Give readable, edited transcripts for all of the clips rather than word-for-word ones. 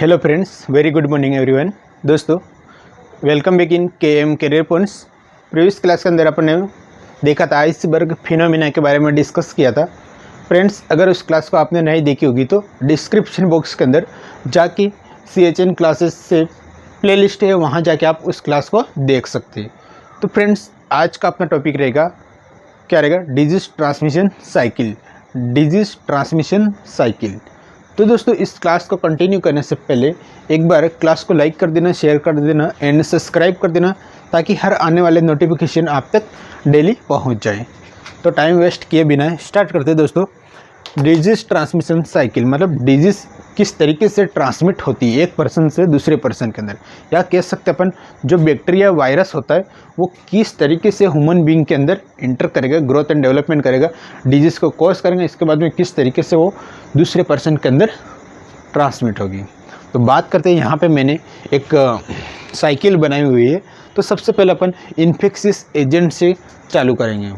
Hello friends, very good morning everyone. दोस्तों, welcome back in KM career points. Previous class के अंदर अपन ने देखा था आइसबर्ग फिनोमिना के बारे में डिस्कस किया था। फ्रेंड्स, अगर उस क्लास को आपने नहीं देखी होगी तो डिस्क्रिप्शन बॉक्स के अंदर जाके CHN क्लासेस से प्लेलिस्ट है, वहाँ जाके आप उस क्लास को देख सकते हैं। तो फ्रेंड्स, आज का अपना टॉपिक रहेगा, क्या रहेगा? Disease transmission cycle. Disease transmission cycle. तो दोस्तों, इस क्लास को कंटिन्यू करने से पहले एक बार क्लास को लाइक कर देना, शेयर कर देना एंड सब्सक्राइब कर देना, ताकि हर आने वाले नोटिफिकेशन आप तक डेली पहुंच जाए। तो टाइम वेस्ट किए बिना स्टार्ट करते हैं दोस्तों। डिजीज ट्रांसमिशन साइकिल मतलब डिजीज किस तरीके से ट्रांसमिट होती है एक पर्सन से दूसरे पर्सन के अंदर, या कह सकते अपन जो बैक्टीरिया वायरस होता है वो किस तरीके से ह्यूमन बीइंग के अंदर इंटर करेगा, ग्रोथ एंड डेवलपमेंट करेगा, डिजीज़ को कॉज करेंगे, इसके बाद में किस तरीके से वो दूसरे पर्सन के अंदर ट्रांसमिट होगी। तो बात करते हैं, यहाँ पे मैंने एक साइकिल बनाई हुई है। तो सबसे पहले अपन इन्फेक्शियस एजेंट से चालू करेंगे।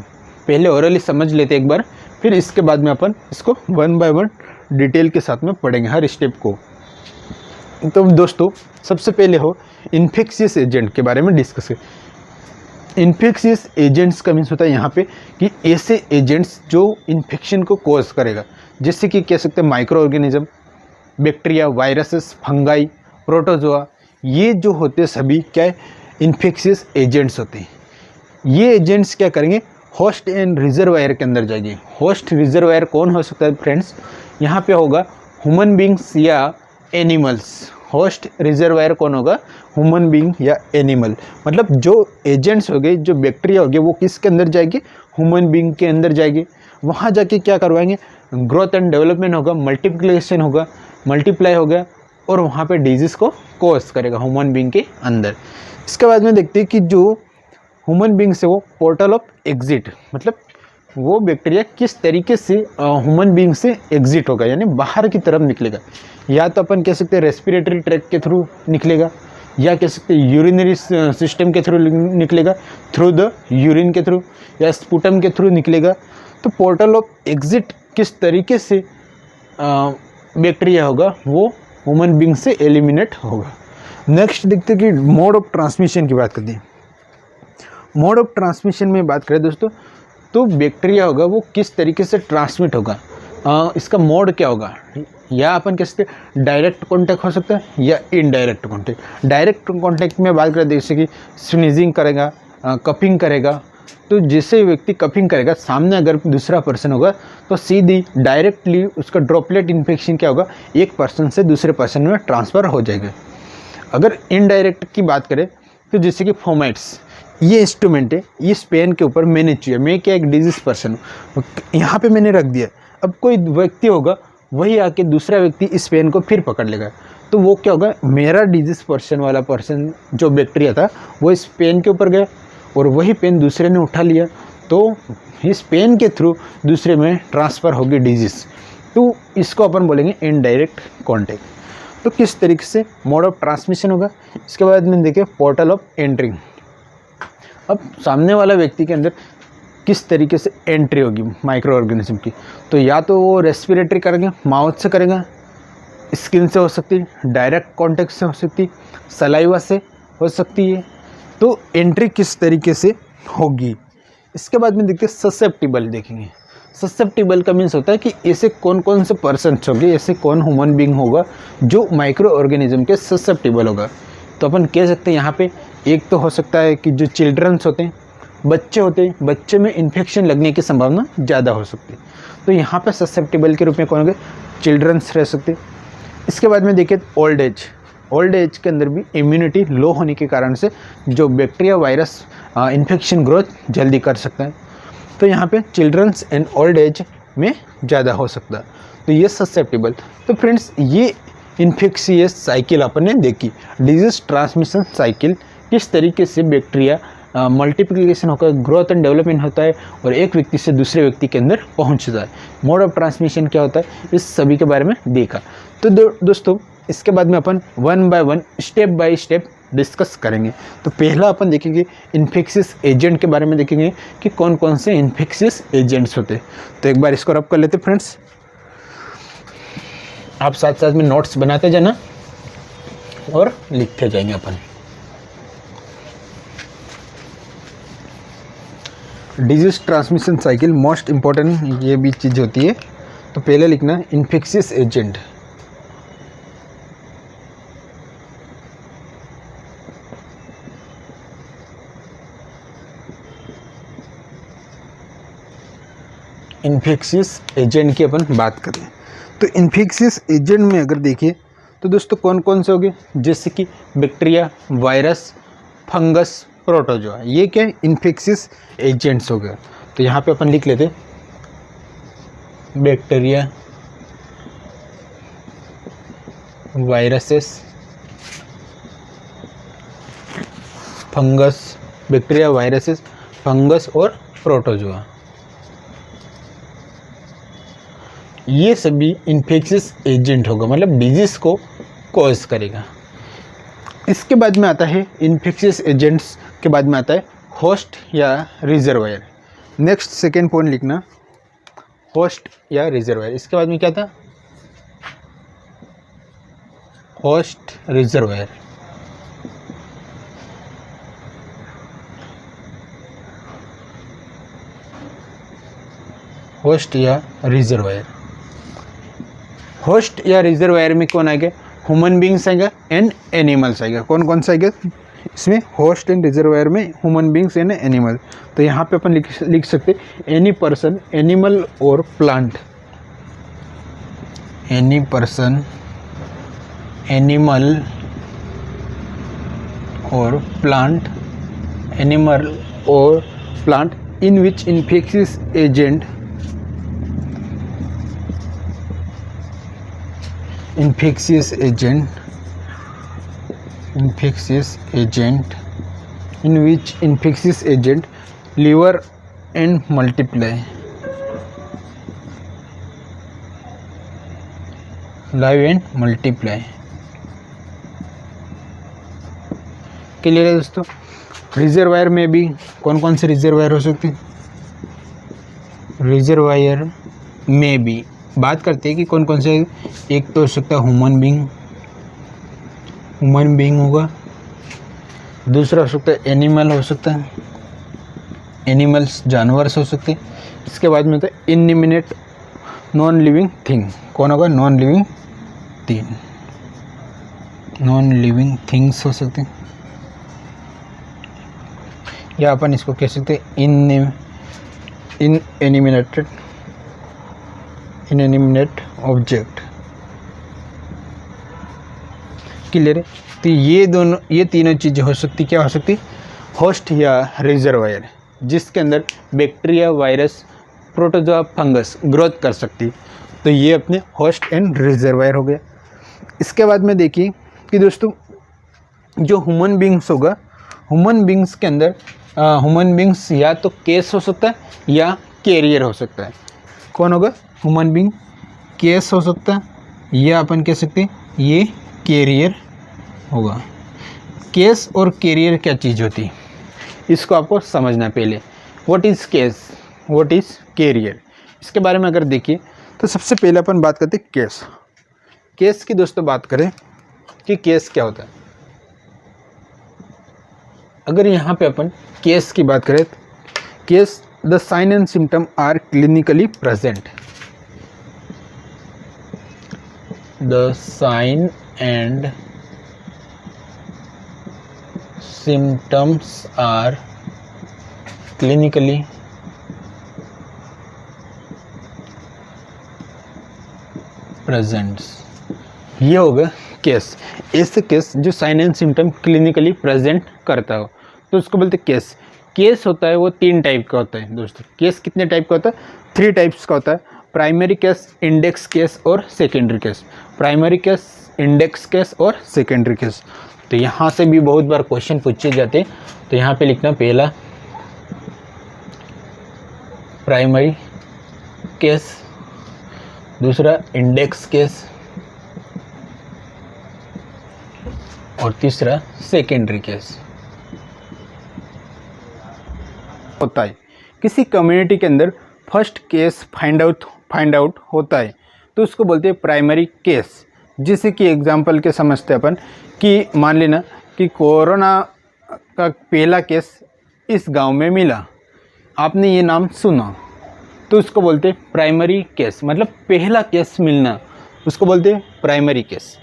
पहले ओरली समझ लेते एक बार, फिर इसके बाद में अपन इसको वन बाय वन डिटेल के साथ में पढ़ेंगे हर स्टेप को। तो दोस्तों, सबसे पहले हो इन्फेक्शियस एजेंट के बारे में डिस्कस करें। इन्फेक्शियस एजेंट्स का मीन्स होता है यहाँ पे कि ऐसे एजेंट्स जो इन्फेक्शन को कॉज करेगा, जैसे कि कह सकते हैं micro organism, bacteria, viruses, fungi, protozoa, ये जो होते हैं सभी क्या है? इन्फेक्शियस एजेंट्स होते हैं। ये एजेंट्स क्या करेंगे? होस्ट एंड रिजर्वायर के अंदर जाएंगे। होस्ट रिजर्वायर कौन हो सकता है फ्रेंड्स? यहाँ पे होगा ह्यूमन बींग्स या एनिमल्स। होस्ट रिजर्वायर कौन होगा? ह्यूमन बींग या एनिमल। मतलब जो एजेंट्स हो गए, जो बैक्टीरिया हो गए, वो किसके अंदर जाएंगे? ह्यूमन बींग के अंदर जाएंगे। वहाँ जाके क्या करवाएंगे? ग्रोथ एंड डेवलपमेंट होगा, मल्टीप्लिकेशन होगा, मल्टीप्लाई होगा, और वहाँ पे डिजीज़ को कॉज करेगा ह्यूमन बींग के अंदर। इसके बाद में देखते हैं कि जो ह्यूमन बींग से वो पोर्टल ऑफ एग्जिट, मतलब वो बैक्टीरिया किस तरीके से ह्यूमन बींग से एग्जिट होगा, यानी बाहर की तरफ निकलेगा। या तो अपन कह सकते हैं रेस्पिरेटरी ट्रैक्ट के थ्रू निकलेगा, या कह सकते हैं यूरिनरी सिस्टम के थ्रू निकलेगा, थ्रू द यूरिन के थ्रू, या स्पूटम के थ्रू निकलेगा। तो पोर्टल ऑफ एग्जिट किस तरीके से बैक्टीरिया होगा वो ह्यूमन बींग से एलिमिनेट होगा। नेक्स्ट देखते हैं कि मोड ऑफ ट्रांसमिशन की बात करते हैं। मोड ऑफ ट्रांसमिशन में बात करें दोस्तों, तो बैक्टीरिया होगा वो किस तरीके से ट्रांसमिट होगा, इसका मोड क्या होगा? या अपन कह सकते हैं डायरेक्ट कॉन्टैक्ट हो सकता है या इनडायरेक्ट कॉन्टैक्ट। डायरेक्ट कॉन्टैक्ट में बात करें जैसे कि स्नीजिंग करेगा, कपिंग करेगा। तो जैसे व्यक्ति कपिंग करेगा, सामने अगर दूसरा पर्सन होगा तो सीधी डायरेक्टली उसका ड्रॉपलेट इन्फेक्शन क्या होगा? एक पर्सन से दूसरे पर्सन में ट्रांसफ़र हो जाएगा। अगर इनडायरेक्ट की बात करें तो जैसे कि फोमाइट्स, ये इंस्ट्रूमेंट है, ये पेन के ऊपर मैंने चाहिए, मैं क्या एक डिजीज पर्सन हूँ, यहाँ पे मैंने रख दिया। अब कोई व्यक्ति होगा, वही आके दूसरा व्यक्ति इस पेन को फिर पकड़ लेगा, तो वो क्या होगा? मेरा डिजीज पर्सन वाला पर्सन जो बैक्टीरिया था वो इस पेन के ऊपर गया, और वही पेन दूसरे ने उठा लिया, तो इस पेन के थ्रू दूसरे में ट्रांसफ़र होगी डिजीज़। तो इसको अपन बोलेंगे इनडायरेक्ट कॉन्टैक्ट। तो किस तरीके से मोड ऑफ ट्रांसमिशन होगा। इसके बाद में देखिए पोर्टल ऑफ एंट्रिंग। अब सामने वाला व्यक्ति के अंदर किस तरीके से एंट्री होगी माइक्रो ऑर्गेनिज्म की, तो या तो वो रेस्पिरेटरी करेंगे, माउथ से करेगा, स्किन से हो सकती है, डायरेक्ट कॉन्टैक्ट से हो सकती है, सलाइवा से हो सकती है। तो एंट्री किस तरीके से होगी। इसके बाद में देखते हैं ससेप्टिबल देखेंगे। ससेप्टिबल का मीन्स होता है कि ऐसे कौन कौन से पर्सन्स होंगे, ऐसे कौन ह्यूमन बींग होगा जो माइक्रो ऑर्गेनिज्म के ससेप्टिबल होगा। तो अपन कह सकते हैं यहाँ पे एक तो हो सकता है कि जो चिल्ड्रंस होते हैं, बच्चे होते हैं, बच्चे में इन्फेक्शन लगने की संभावना ज़्यादा हो सकती है। तो यहाँ पे ससेप्टिबल के रूप में कौन होंगे? चिल्ड्रंस रह सकते हैं। इसके बाद में देखिए ओल्ड एज। ओल्ड एज के अंदर भी इम्यूनिटी लो होने के कारण से जो बैक्टीरिया, वायरस इन्फेक्शन ग्रोथ जल्दी कर सकता है। तो यहाँ पे चिल्ड्रंस एंड ओल्ड एज में ज़्यादा हो सकता है। तो ये ससेप्टिबल। तो फ्रेंड्स, ये इन्फेक्शियस साइकिल अपन ने देखी, डिजीज ट्रांसमिशन साइकिल, किस तरीके से बैक्टीरिया मल्टीप्लिकेशन होकर ग्रोथ एंड डेवलपमेंट होता है और एक व्यक्ति से दूसरे व्यक्ति के अंदर पहुंचता है। मोड ऑफ ट्रांसमिशन क्या होता है, इस सभी के बारे में देखा। तो दोस्तों, इसके बाद में अपन one by one step by step discuss करेंगे। तो पहला अपन देखेंगे इन्फेक्शियस एजेंट के बारे में देखेंगे कि कौन कौन से इन्फेक्शियस एजेंट्स होते हैं। तो एक बार इसको रब कर लेते फ्रेंड्स। आप साथ साथ में नोट्स बनाते जाना। और लिखते जाएंगे अपन। Disease transmission cycle most important ये भी चीज़ होती है। तो पहले लिखना इन्फेक्शियस एजेंट, इन्फेक्शियस एजेंट की अपन बात करें तो इन्फेक्शियस एजेंट में अगर देखिए तो दोस्तों कौन कौन से हो गए, जैसे कि बैक्टीरिया, वायरस, फंगस, प्रोटोजोआ, ये क्या है इन्फेक्शियस एजेंट्स हो गए। तो यहाँ पे अपन लिख लेते bacteria, viruses, fungus, bacteria, viruses, fungus और प्रोटोजोआ, ये सभी इन्फेक्शियस एजेंट होगा, मतलब डिजीज को कॉज करेगा। इसके बाद में आता है इन्फेक्शियस एजेंट्स के बाद में आता है होस्ट या रिजर्वायर। नेक्स्ट सेकेंड पॉइंट लिखना होस्ट या रिजर्वायर। इसके बाद में क्या था, होस्ट रिजर्वायर। होस्ट या रिजर्वायर, होस्ट या रिजर्वायर में कौन आएगा, ह्यूमन बींग्स आएगा एंड एनिमल्स आएगा। कौन कौन सा आएगा इसमें, होस्ट एंड रिजर्वायर में ह्यूमन बींग्स एंड एनिमल। तो यहाँ पे अपन लिख सकते एनी पर्सन, एनिमल और प्लांट, एनी पर्सन, एनिमल और प्लांट, एनिमल और plant in which infectious agent, infectious agent in which infectious agent live and multiply, clear है दोस्तों। रिजर्वायर में भी कौन कौन से रिजर्वायर हो सकते हैं, रिजर्वायर में भी बात करते हैं कि कौन कौन से, एक तो हो सकता है ह्यूमन बींग होगा, दूसरा हो सकता है एनिमल हो सकता है, एनिमल्स जानवर हो सकते हैं। इसके बाद में होता है इननिमिनेट नॉन लिविंग थिंग, कौन होगा, नॉन लिविंग थिंग्स हो सकते हैं, या अपन इसको कह सकते हैं इनएनिमेट ऑब्जेक्ट, क्लियर है। तो ये तीनों चीज़ें हो सकती, क्या हो सकती, होस्ट या रिजर्वायर, जिसके अंदर bacteria, virus, protozoa, fungus growth कर सकती। तो ये अपने होस्ट एंड रिजर्वायर हो गया। इसके बाद में देखिए कि दोस्तों जो ह्यूमन बींग्स होगा, ह्यूमन बींग्स के अंदर ह्यूमन बींग्स या तो केस हो सकता है या कैरियर हो सकता है। कौन होगा, ह्यूमन बींग केस हो सकता है या अपन कह सकते हैं ये कैरियर होगा। केस और कैरियर क्या चीज़ होती है, इसको आपको समझना पहले। What is case, what is career, इसके बारे में अगर देखिए तो सबसे पहले अपन बात करते हैं केस। केस की दोस्तों बात करें कि केस क्या होता है। अगर यहाँ पे अपन केस की बात करें, case the sign and symptom are clinically present, the sign and symptoms are clinically presents, ये होगा केस। ऐसे केस जो sign and symptom clinically present करता हो तो उसको बोलते केस। केस होता है वो 3 टाइप का होता है दोस्तों। केस कितने टाइप का होता है, 3 टाइप्स का होता है, प्राइमरी केस, इंडेक्स केस और secondary case. Primary case, index case और सेकेंडरी केस। तो यहाँ से भी बहुत बार क्वेश्चन पूछे जाते हैं, तो यहाँ पे लिखना पहला प्राइमरी केस, दूसरा इंडेक्स केस और तीसरा सेकेंडरी केस। होता है किसी कम्युनिटी के अंदर फर्स्ट केस फाइंड आउट होता है तो उसको बोलते हैं प्राइमरी केस। जैसे कि एग्जाम्पल के समझते अपन कि मान लेना कि कोरोना का पहला केस इस गांव में मिला, आपने ये नाम सुना, तो उसको बोलते हैं प्राइमरी केस, मतलब पहला केस मिलना, उसको बोलते हैं प्राइमरी केस।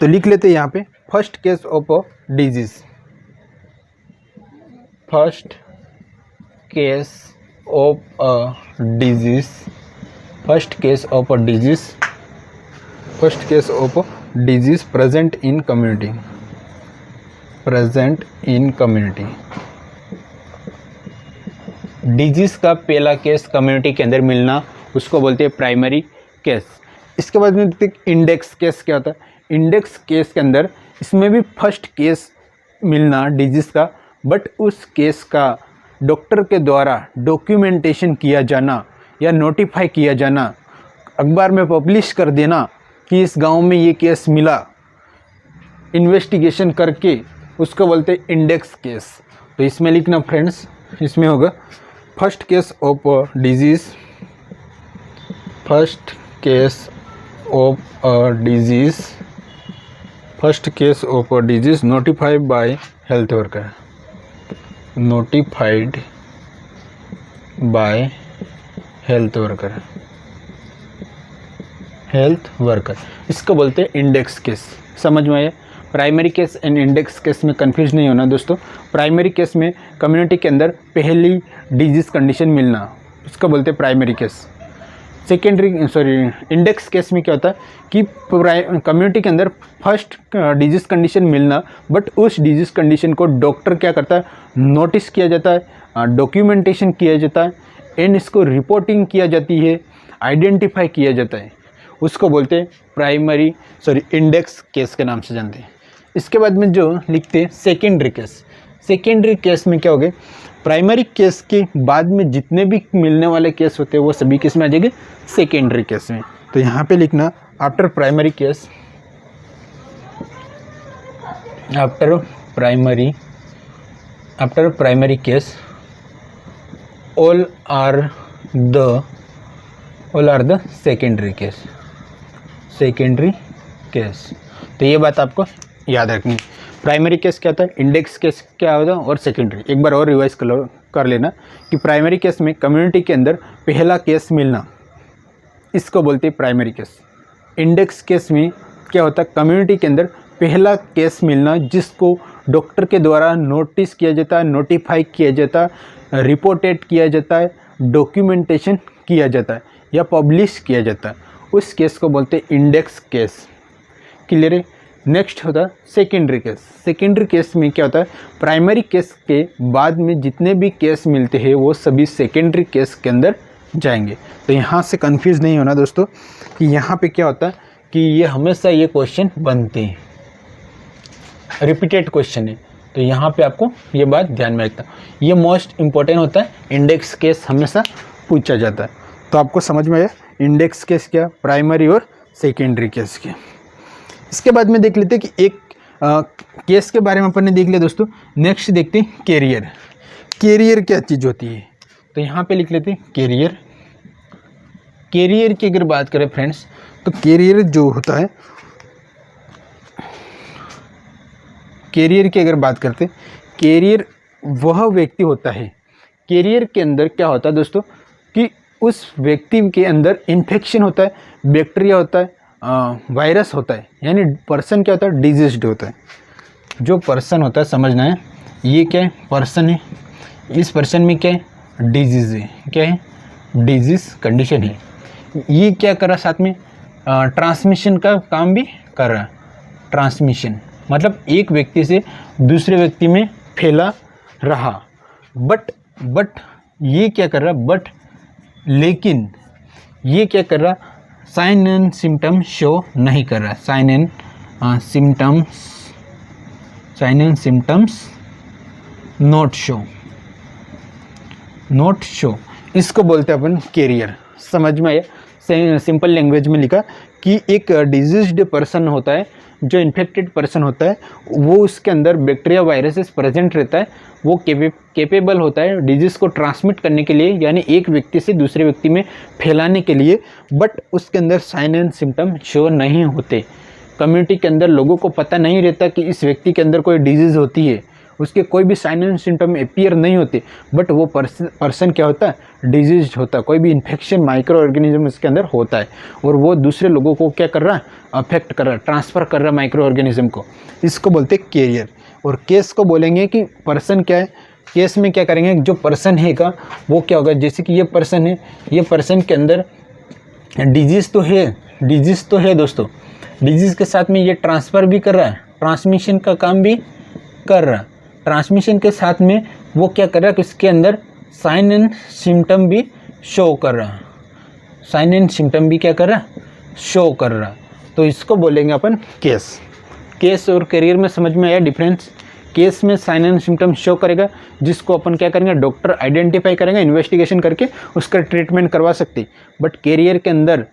तो लिख लेते हैं यहाँ पे first case of a disease, first case of a disease, first case of a disease, first case of a disease present in community, present in community. Disease का पहला केस कम्युनिटी के अंदर मिलना उसको बोलते हैं प्राइमरी केस। इसके बाद में इंडेक्स केस क्या होता है? इंडेक्स केस के अंदर इसमें भी फर्स्ट केस मिलना डिजीज का, बट उस केस का डॉक्टर के द्वारा डॉक्यूमेंटेशन किया जाना या नोटिफाई किया जाना, अखबार में पब्लिश कर देना कि इस गांव में ये केस मिला, इन्वेस्टिगेशन करके उसको बोलते हैं इंडेक्स केस। तो इसमें लिखना फ्रेंड्स, इसमें होगा first case of disease, first case of disease, first case of disease notified by health worker, notified by health worker, health worker, इसको बोलते हैं इंडेक्स केस। समझ में आया? Primary case and index case में कंफ्यूज नहीं होना दोस्तों। प्राइमरी केस में कम्युनिटी के अंदर पहली डिजीज कंडीशन मिलना, उसको बोलते हैं प्राइमरी केस। इंडेक्स केस में क्या होता है कि कम्युनिटी के अंदर फर्स्ट डिजीज कंडीशन मिलना, बट उस डिजीज कंडीशन को डॉक्टर क्या करता है, नोटिस किया जाता है, डॉक्यूमेंटेशन किया जाता है, एंड इसको रिपोर्टिंग किया जाती है, आइडेंटिफाई किया जाता है, उसको बोलते हैं इंडेक्स केस के नाम से जानते हैं। इसके बाद में जो लिखते हैं सेकेंडरी केस। सेकेंडरी केस में क्या हो गया, प्राइमरी केस के बाद में जितने भी मिलने वाले केस होते हैं वो सभी केस में आ जाएंगे सेकेंडरी केस में। तो यहाँ पे लिखना after primary case, after primary case all are the secondary case, secondary case. तो ये बात आपको याद रखनी। प्राइमरी केस क्या होता है, इंडेक्स केस क्या होता है, और सेकेंडरी। एक बार और रिवाइज कर लेना कि प्राइमरी केस में कम्युनिटी के अंदर पहला केस मिलना, इसको बोलते हैं प्राइमरी केस। इंडेक्स केस में क्या होता है, कम्युनिटी के अंदर पहला केस मिलना जिसको डॉक्टर के द्वारा नोटिस किया जाता है, नोटिफाई किया जाता है, रिपोर्टेड किया जाता है, डॉक्यूमेंटेशन किया जाता है या पब्लिश किया जाता है, उस केस को बोलते हैं इंडेक्स केस। क्लियर है? नेक्स्ट होता है सेकेंडरी केस। सेकेंडरी केस में क्या होता है, प्राइमरी केस के बाद में जितने भी केस मिलते हैं वो सभी सेकेंडरी केस के अंदर जाएंगे। तो यहाँ से कंफ्यूज नहीं होना दोस्तों कि यहाँ पे क्या होता है कि ये हमेशा ये क्वेश्चन बनते हैं, रिपीटेड क्वेश्चन है। तो यहाँ पे आपको ये बात ध्यान में रखना, ये मोस्ट इम्पोर्टेंट होता है। इंडेक्स केस हमेशा पूछा जाता है। तो आपको समझ में आया इंडेक्स केस क्या, प्राइमरी और सेकेंडरी केस के। इसके बाद में देख लेते हैं कि एक केस के बारे में अपन ने देख लिया दोस्तों। नेक्स्ट देखते हैं कैरियर। कैरियर क्या चीज़ होती है, तो यहाँ पे लिख लेते हैं कैरियर। कैरियर की अगर बात करें फ्रेंड्स, तो कैरियर जो होता है, कैरियर की अगर बात करते हैं, कैरियर वह व्यक्ति होता है, कैरियर के अंदर क्या होता है दोस्तों कि उस व्यक्ति के अंदर इन्फेक्शन होता है, बैक्टीरिया होता है, वायरस होता है, यानी पर्सन क्या होता है, डिजीज्ड होता है। जो पर्सन होता है समझना है, ये क्या है, पर्सन है, इस पर्सन में क्या है, डिजीज़ है, क्या है, डिजीज़ कंडीशन है। ये क्या कर रहा है, साथ में ट्रांसमिशन का काम भी कर रहा है। ट्रांसमिशन मतलब एक व्यक्ति से दूसरे व्यक्ति में फैला रहा, बट ये क्या कर रहा, लेकिन ये क्या कर रहा, साइन एंड सिम्टम्स शो नहीं कर रहा। Sign and symptoms not show, इसको बोलते हैं अपन कैरियर। समझ में आया? सिंपल लैंग्वेज में लिखा कि एक डिजीज्ड पर्सन होता है, जो इन्फेक्टेड पर्सन होता है, वो उसके अंदर बैक्टीरिया वायरसेस प्रेजेंट रहता है, वो कैपेबल होता है डिजीज़ को ट्रांसमिट करने के लिए, यानी एक व्यक्ति से दूसरे व्यक्ति में फैलाने के लिए, बट उसके अंदर साइन एंड सिम्टम शो नहीं होते। कम्युनिटी के अंदर लोगों को पता नहीं रहता कि इस व्यक्ति के अंदर कोई डिजीज़ होती है, उसके कोई भी साइन एंड सिम्टम अपीयर नहीं होते, बट वो पर्सन क्या होता है, डिजीज होता है, कोई भी इन्फेक्शन माइक्रो ऑर्गेनिज्म इसके अंदर होता है और वो दूसरे लोगों को क्या कर रहा है, अफेक्ट कर रहा है, ट्रांसफ़र कर रहा है माइक्रो ऑर्गेनिज्म को। इसको बोलते हैं कैरियर। और केस को बोलेंगे कि पर्सन क्या है, केस में क्या करेंगे, जो पर्सन है का वो क्या होगा, जैसे कि ये पर्सन है, ये पर्सन के अंदर डिजीज़ तो है दोस्तों, डिजीज़ के साथ में ये ट्रांसफ़र भी कर रहा है, ट्रांसमिशन का काम भी कर रहा है, ट्रांसमिशन के साथ में वो क्या कर रहा है कि इसके अंदर साइन एंड सिम्टम भी शो कर रहा है, साइन एंड सिम्टम भी क्या कर रहा है, शो कर रहा है। तो इसको बोलेंगे अपन केस। केस और कैरियर में समझ में आया डिफरेंस। केस में साइन एंड सिम्टम शो करेगा, जिसको अपन क्या करेंगे, डॉक्टर आइडेंटिफाई करेंगे, इन्वेस्टिगेशन करके उसका ट्रीटमेंट करवा सकते। बट कैरियर के अंदर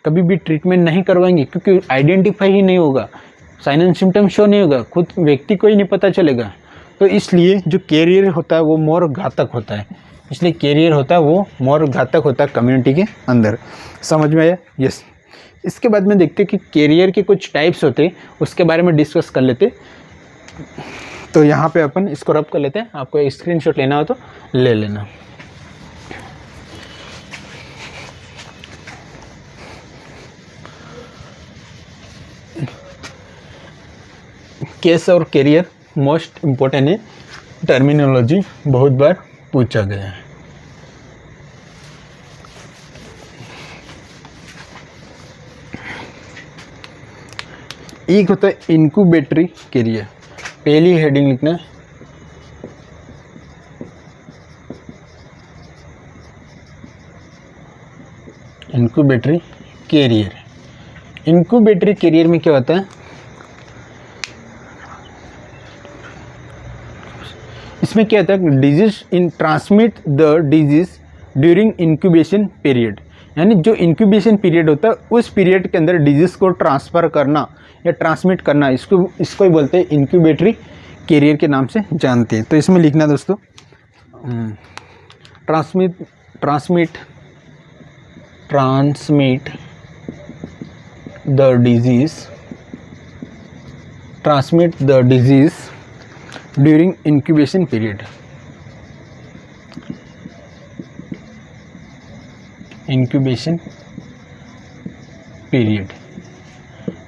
कभी भी ट्रीटमेंट नहीं करवाएंगे, क्योंकि आइडेंटिफाई ही नहीं होगा, साइन एंड सिम्टम शो नहीं होगा, खुद व्यक्ति को ही नहीं पता चलेगा। तो इसलिए जो कैरियर होता है वो मोर घातक होता है, इसलिए कैरियर होता है वो मोर घातक होता है कम्युनिटी के अंदर। समझ में आया? यस। इसके बाद में देखते हैं कि कैरियर के कुछ टाइप्स होते हैं, उसके बारे में डिस्कस कर लेते। तो यहाँ पे अपन इसको रब कर लेते हैं, आपको स्क्रीनशॉट लेना हो तो ले लेना। केस और कैरियर मोस्ट इम्पोर्टेंट है, टर्मिनोलॉजी बहुत बार पूछा गया है। एक होता है इनक्यूबेटरी कैरियर, पहली हेडिंग लिखना है, इनक्यूबेटरी कैरियर। इनक्यूबेटरी कैरियर में क्या होता है, इसमें क्या होता है, disease in transmit the disease during incubation period, यानी जो इंक्यूबेशन पीरियड होता है उस पीरियड के अंदर डिजीज को ट्रांसफ़र करना या ट्रांसमिट करना, इसको ही बोलते हैं इनक्यूबेटरी कैरियर के नाम से जानते हैं। तो इसमें लिखना दोस्तों, transmit the disease during incubation period.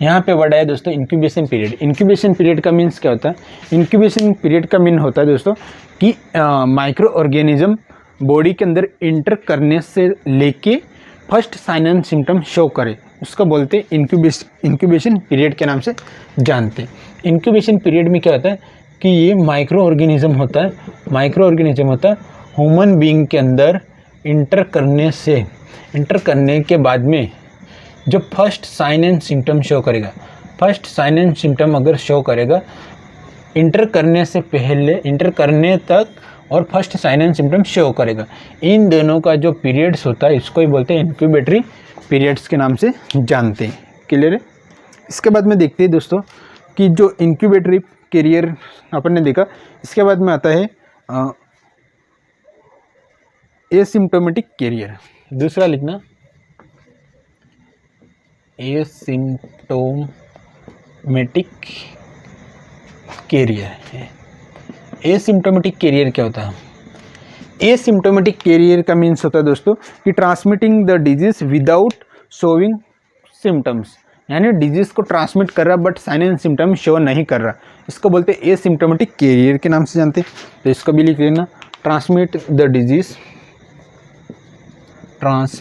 यहाँ पे वर्ड है दोस्तों इंक्यूबेशन पीरियड। इंक्यूबेशन पीरियड का मीन्स क्या होता है, इंक्यूबेशन पीरियड का मीन होता है दोस्तों कि माइक्रो ऑर्गेनिज्म बॉडी के अंदर इंटर करने से लेके first sign and symptom show करे, उसको बोलते हैं इंक्यूबेशन पीरियड के नाम से जानते हैं। इंक्यूबेशन पीरियड में क्या होता है कि ये माइक्रो ऑर्गेनिज्म होता है, ह्यूमन बीइंग के अंदर इंटर करने के बाद में जो first sign and symptom show करेगा, फर्स्ट साइन एंड सिम्टम अगर शो करेगा इंटर करने से पहले, इंटर करने तक और first sign and symptom show करेगा, इन दोनों का जो पीरियड्स होता है इसको ही बोलते हैं इंक्यूबेटरी पीरियड्स के नाम से जानते हैं। क्लियर है? इसके बाद में देखते हैं दोस्तों कि जो इंक्यूबेटरी कैरियर अपन ने देखा, इसके बाद में आता है एसिम्प्टोमेटिक कैरियर। दूसरा लिखना एसिम्प्टोमेटिक कैरियर। एसिम्प्टोमेटिक कैरियर क्या होता है? एसिम्प्टोमेटिक कैरियर का मीन्स होता है दोस्तों कि transmitting the disease without showing symptoms, यानी डिजीज को ट्रांसमिट कर रहा but sign and symptom show नहीं कर रहा, इसको बोलते हैं एसिम्प्टोमेटिक कैरियर के नाम से जानते हैं। तो इसको भी लिख लेना, transmit the disease but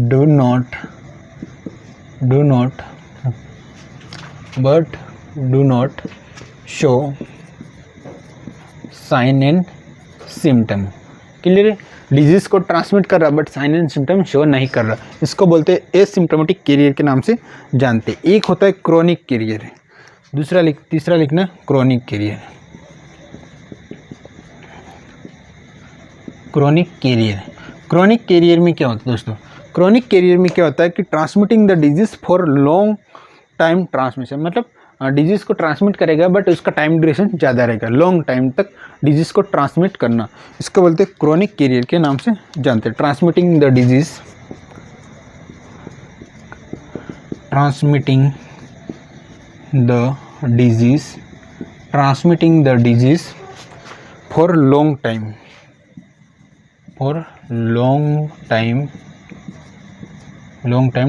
do not show sign and symptom। Clear है? डिजीज को ट्रांसमिट कर रहा but sign and symptom show नहीं कर रहा, इसको बोलते हैं एसिम्प्टोमेटिक कैरियर के नाम से जानते हैं। एक होता है क्रोनिक कैरियर, तीसरा लिखना क्रोनिक कैरियर। क्रोनिक कैरियर में क्या होता है दोस्तों? क्रोनिक कैरियर में क्या होता है कि transmitting the disease for long time transmission, मतलब डिजीज़ को ट्रांसमिट करेगा, बट उसका टाइम ड्यूरेशन ज़्यादा रहेगा, लॉन्ग टाइम तक डिजीज़ को ट्रांसमिट करना, इसको बोलते हैं क्रोनिक कैरियर के नाम से जानते हैं। Transmitting the disease, transmitting the disease for long time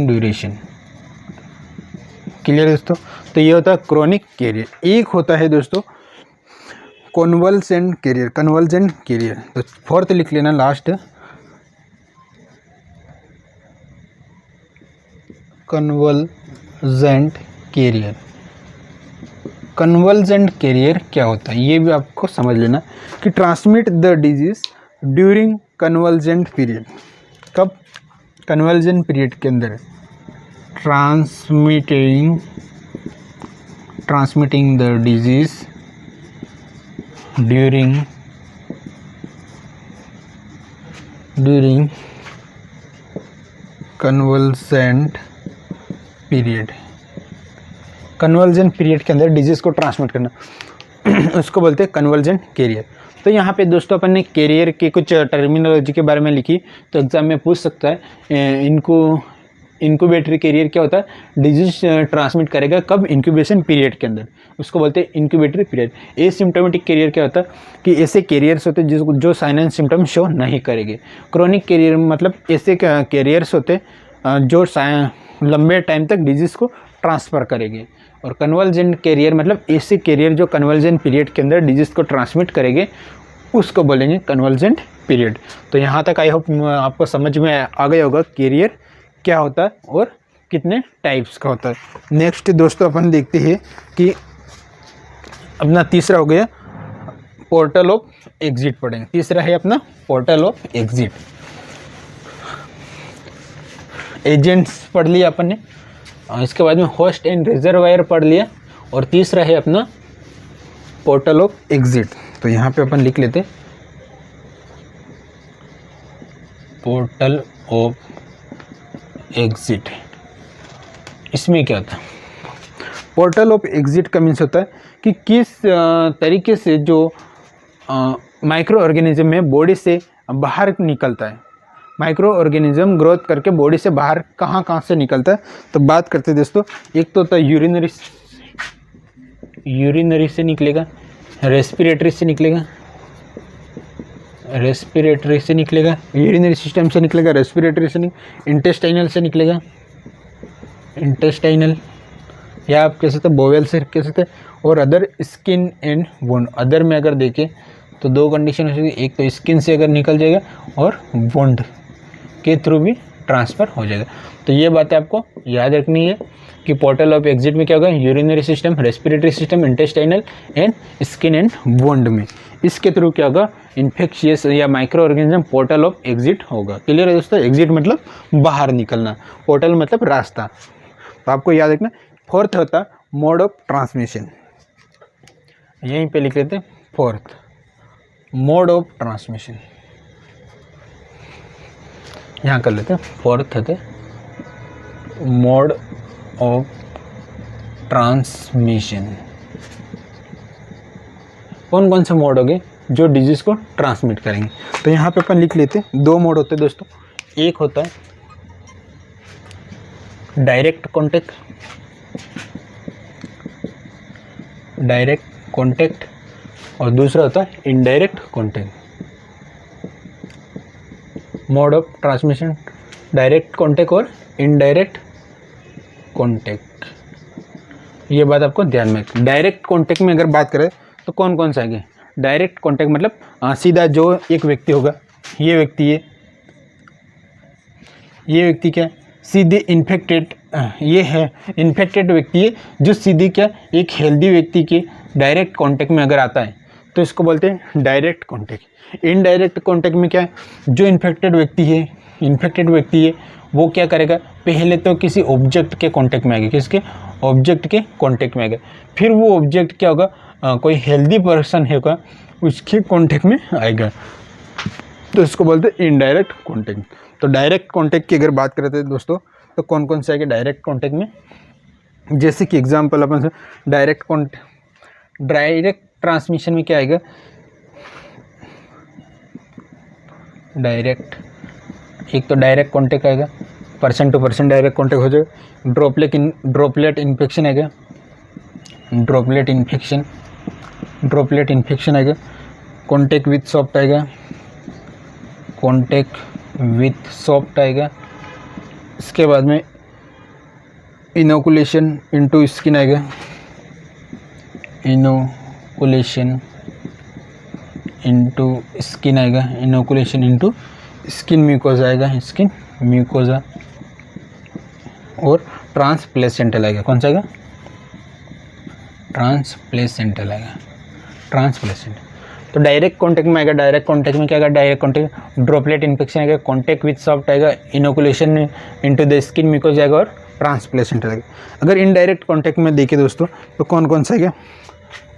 duration. Clear है दोस्तों? तो ये होता है क्रोनिक कैरियर। एक होता है दोस्तों कन्वल्जेंट कैरियर। तो फोर्थ लिख लेना लास्ट, कन्वल्जेंट कैरियर क्या होता है ये भी आपको समझ लेना कि transmit the disease during convalescent period. कब? कन्वल्जेंट पीरियड के अंदर transmitting the disease during convalescent period के अंदर डिजीज़ को ट्रांसमिट करना उसको बोलते हैं कन्वल्जेंट कैरियर। तो यहाँ पे दोस्तों अपन ने कैरियर के कुछ टर्मिनोलॉजी के बारे में लिखी, तो एग्जाम में पूछ सकता है इनक्यूबेटरी कैरियर क्या होता है? डिजीज ट्रांसमिट करेगा कब? इंक्यूबेशन पीरियड के अंदर, उसको बोलते हैं इंक्यूबेटरी पीरियड। एसिम्प्टोमेटिक कैरियर क्या होता है कि ऐसे कैरियर्स होते हैं जो साइन एंड सिम्टम शो नहीं करेंगे। क्रोनिक कैरियर मतलब ऐसे कैरियर्स होते जो लंबे टाइम तक डिजीज़ को ट्रांसफ़र करेंगे। और कन्वल्जेंट कैरियर मतलब ऐसे कैरियर जो कन्वल्जेंट पीरियड के अंदर डिजीज़ को ट्रांसमिट करेंगे, उसको बोलेंगे कन्वल्जेंट पीरियड। तो यहाँ तक आई होप आपको समझ में आ गया होगा कैरियर क्या होता है और कितने टाइप्स का होता है। नेक्स्ट दोस्तों अपन देखते हैं कि अपना तीसरा हो गया पोर्टल ऑफ एग्जिट पढ़ेंगे। तीसरा है अपना पोर्टल ऑफ एग्जिट। एजेंट्स पढ़ लिया अपन ने, इसके बाद में होस्ट एंड रिजर्वायर पढ़ लिया, और तीसरा है अपना पोर्टल ऑफ एग्जिट। तो यहाँ पे अपन लिख लेते पोर्टल ऑफ एग्जिट। इसमें क्या होता है? पोर्टल ऑफ एग्जिट का मीन्स होता है कि किस तरीके से जो माइक्रो ऑर्गेनिज्म में बॉडी से बाहर निकलता है। माइक्रो ऑर्गेनिज्म ग्रोथ करके बॉडी से बाहर कहाँ से निकलता है। तो बात करते हैं दोस्तों, एक तो होता है यूरिनरी से निकलेगा, रेस्पिरेटरी से निकलेगा, यूरिनरी सिस्टम से निकलेगा, रेस्पिरेटरी से इंटेस्टाइनल से निकलेगा, इंटेस्टाइनल, या आप कह सकते हैं बोवेल से कह सकते हैं, और other skin and wound. Other में अगर देखें तो दो कंडीशन हो सकती है, एक तो स्किन से अगर निकल जाएगा और वुंड के थ्रू भी ट्रांसफ़र हो जाएगा। तो ये बातें आपको याद रखनी है कि पोर्टल ऑफ एग्जिट में क्या होगा? Urinary system, respiratory system, intestinal and skin and wound में, इसके थ्रू क्या होगा? इन्फेक्शियस या micro organism portal of exit होगा। क्लियर है दोस्तों? एग्जिट मतलब बाहर निकलना, पोर्टल मतलब रास्ता। तो आपको याद रखना। फोर्थ होता मोड ऑफ ट्रांसमिशन, यहीं पे लिख लेते हैं फोर्थ मोड ऑफ ट्रांसमिशन, यहाँ कर लेते हैं। फोर्थ है मोड ऑफ ट्रांसमिशन। कौन कौन से मोड हो गए जो डिजीज़ को ट्रांसमिट करेंगे? तो यहाँ पे अपन लिख लेते हैं। दो मोड होते हैं दोस्तों, एक होता है डायरेक्ट कॉन्टैक्ट और दूसरा होता है indirect contact. Mode of transmission direct contact और इनडायरेक्ट कॉन्टैक्ट, ये बात आपको ध्यान में रखनी। डायरेक्ट कॉन्टैक्ट में अगर बात करें तो कौन कौन सा आगे? डायरेक्ट कॉन्टैक्ट मतलब सीधा जो एक व्यक्ति होगा, ये व्यक्ति क्या सीधे इन्फेक्टेड, ये है इन्फेक्टेड व्यक्ति है जो सीधे क्या एक हेल्दी व्यक्ति के डायरेक्ट कॉन्टैक्ट में अगर आता है तो इसको बोलते हैं डायरेक्ट कॉन्टैक्ट। इनडायरेक्ट कॉन्टैक्ट में क्या है? जो इन्फेक्टेड व्यक्ति है वो क्या करेगा? पहले तो किसी ऑब्जेक्ट के कांटेक्ट में आएगा, किसके? ऑब्जेक्ट के कांटेक्ट में आएगा। फिर वो ऑब्जेक्ट क्या होगा? कोई हेल्दी पर्सन होगा उसके कांटेक्ट में आएगा, तो इसको बोलते हैं इनडायरेक्ट कांटेक्ट। तो डायरेक्ट कांटेक्ट की अगर बात करते हैं दोस्तों तो कौन कौन से आएगा डायरेक्ट कांटेक्ट में? जैसे कि एग्जांपल अपन डायरेक्ट ट्रांसमिशन में क्या आएगा, डायरेक्ट, एक तो डायरेक्ट कॉन्टेक्ट आएगा, person to person direct contact हो जाएगा, ड्रॉपलेट इन्फेक्शन आएगा, ड्रॉपलेट इन्फेक्शन आएगा, कॉन्टेक्ट विथ सॉफ्ट आएगा, कॉन्टेक्ट विथ सॉफ्ट आएगा। इसके बाद में इनोकुलेशन इनटू स्किन आएगा, इनोकुलेशन इनटू स्किन आएगा, इनोकुलेशन इनटू स्किन म्यूकोजा आएगा, स्किन म्यूकोजा, और ट्रांसप्लेसेंटल आएगा। कौन सा आएगा? ट्रांसप्लेसेंटल आएगा, ट्रांसप्लेसेंटल। तो डायरेक्ट कॉन्टेक्ट में आएगा, डायरेक्ट कॉन्टेक्ट में क्या आएगा, डायरेक्ट कॉन्टेक्ट ड्रॉपलेट इन्फेक्शन आएगा, कॉन्टेक्ट विथ सॉफ्ट आएगा, inoculation into the skin mucosa आएगा, और ट्रांसप्लेसेंटल आएगा। अगर इनडायरेक्ट कॉन्टेक्ट में देखें दोस्तों तो कौन कौन सा आएगा,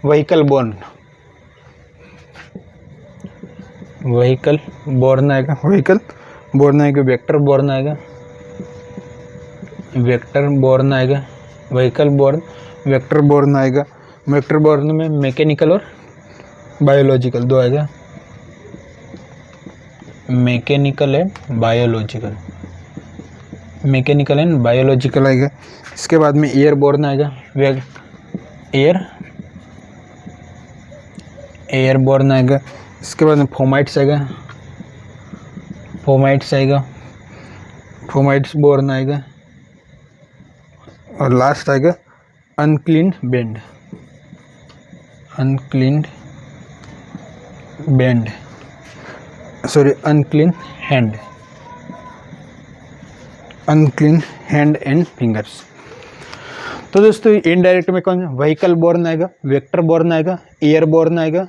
व्हीकल बोर्न आएगा, वेक्टर बोर्न आएगा, वेक्टर बोर्न आएगा, व्हीकल बोर्न, वेक्टर बोर्न आएगा। वेक्टर बोर्न में मैकेनिकल और बायोलॉजिकल दो आएगा, मैकेनिकल एंड बायोलॉजिकल आएगा। इसके बाद में एयर बोर्न आएगा, एयर बोर्न आएगा। इसके बाद में फोमाइट्स बोर्न आएगा, और लास्ट आएगा अनक्लीन्ड हैंड एंड फिंगर्स। तो दोस्तों इनडायरेक्ट में कौन, व्हीकल बोर्न आएगा, वेक्टर बोर्न आएगा, एयर बोर्न आएगा,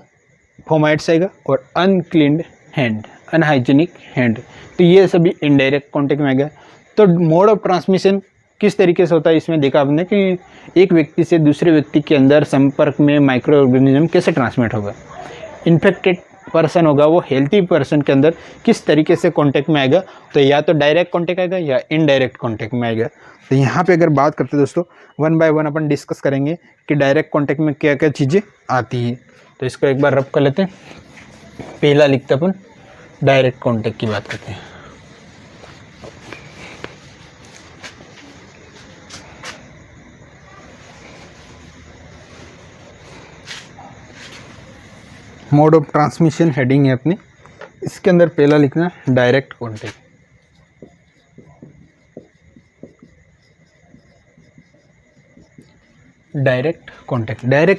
फोमाइट्स आएगा, और अनक्लीन्ड हैंड, अनहाइजीनिक हैंड। तो ये सभी इनडायरेक्ट कॉन्टेक्ट में आएगा। तो मोड ऑफ ट्रांसमिशन किस तरीके से होता है, इसमें देखा आपने कि एक व्यक्ति से दूसरे व्यक्ति के अंदर संपर्क में माइक्रो ऑर्गेनिज्म कैसे ट्रांसमिट होगा। इन्फेक्टेड पर्सन होगा वो हेल्थी पर्सन के अंदर किस तरीके से कांटेक्ट में आएगा, तो या तो डायरेक्ट कांटेक्ट आएगा या इनडायरेक्ट कांटेक्ट में आएगा। तो यहाँ पे अगर बात करते दोस्तों one by one upon discuss करेंगे कि डायरेक्ट कांटेक्ट में क्या क्या चीज़ें आती है। तो इसको एक बार रब कर लेते हैं। पहला लिखते अपन डायरेक्ट कांटेक्ट की बात करते हैं। मोड ऑफ ट्रांसमिशन हेडिंग है अपनी, इसके अंदर पहला लिखना डायरेक्ट कांटेक्ट। डायरेक्ट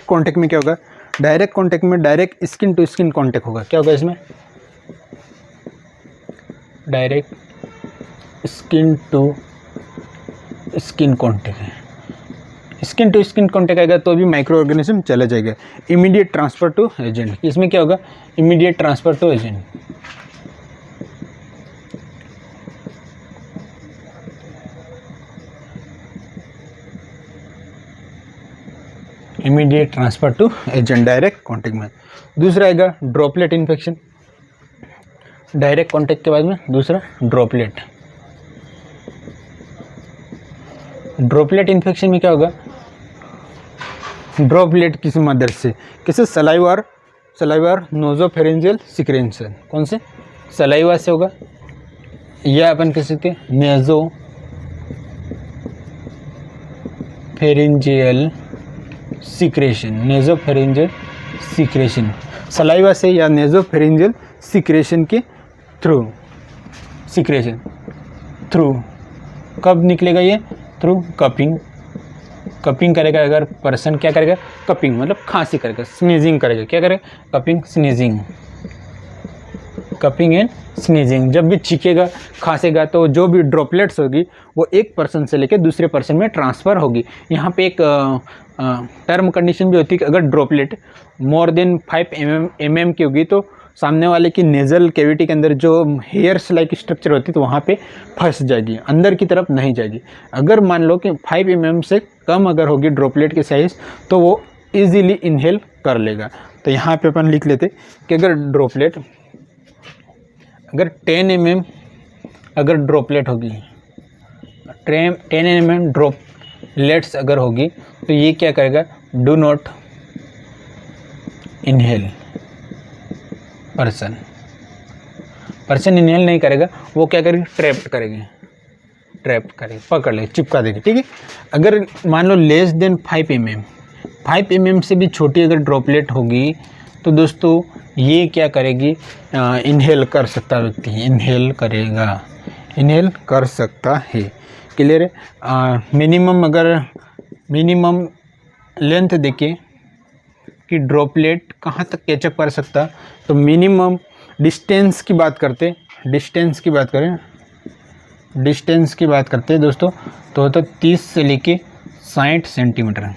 कांटेक्ट में क्या होगा, डायरेक्ट कांटेक्ट में direct skin to skin contact होगा। क्या होगा इसमें, direct skin to skin contact है। स्किन टू स्किन कांटेक्ट आएगा तो भी माइक्रो ऑर्गेनिज्म चला जाएगा। इमीडिएट ट्रांसफर टू एजेंट, इसमें क्या होगा, immediate transfer to agent. Immediate transfer to agent direct contact में। दूसरा आएगा ड्रॉपलेट इन्फेक्शन। डायरेक्ट कांटेक्ट के बाद में दूसरा ड्रॉपलेट। ड्रॉपलेट इन्फेक्शन में क्या होगा, ड्रॉपलेट किसी मदर से, किसी सलाइवा और नोजोफेरेंजियल सिक्रेशन, कौन से, सलाइवा से होगा, या अपन कह सकते हैं नेजोफेरेंजियल सिक्रेशन, सलाइवा से या नेजोफेरेंजियल सिक्रेशन के थ्रू, कब निकलेगा ये, थ्रू कपिंग करेगा। अगर पर्सन क्या करेगा, कपिंग मतलब खांसी करेगा, स्नीजिंग करेगा, क्या करेगा, कपिंग एंड स्नीजिंग। जब भी चीखेगा खांसेगा तो जो भी ड्रॉपलेट्स होगी वो एक पर्सन से लेकर दूसरे पर्सन में ट्रांसफ़र होगी। यहाँ पे एक टर्म कंडीशन भी होती है कि अगर ड्रॉपलेट मोर देन 5 mm की होगी तो सामने वाले की नेज़ल कैविटी के अंदर जो हेयर्स लाइक स्ट्रक्चर होती है तो वहाँ पे फंस जाएगी, अंदर की तरफ नहीं जाएगी। अगर मान लो कि 5 mm से कम अगर होगी ड्रॉपलेट की साइज़ तो वो इजीली इनहेल कर लेगा। तो यहाँ पे अपन लिख लेते कि अगर ड्रॉपलेट अगर 10 mm अगर ड्रॉपलेट होगी, 10 mm लेट्स अगर होगी तो ये क्या करेगा, do not inhale, person inhale नहीं करेगा, वो क्या करेगी, ट्रैप्ड करेगी, पकड़ ले, चिपका देगी, ठीक है। अगर मान लो लेस देन 5 mm से भी छोटी अगर ड्रॉपलेट होगी तो दोस्तों ये क्या करेगी, इनहेल कर सकता व्यक्ति, इनहेल कर सकता है। क्लियर है। मिनिमम लेंथ देखिए कि ड्रॉपलेट कहाँ तक कैचअप कर सकता, तो मिनिमम डिस्टेंस की बात करते, डिस्टेंस की बात करते हैं दोस्तों, तो होता 30 से लेके 60 सेंटीमीटर।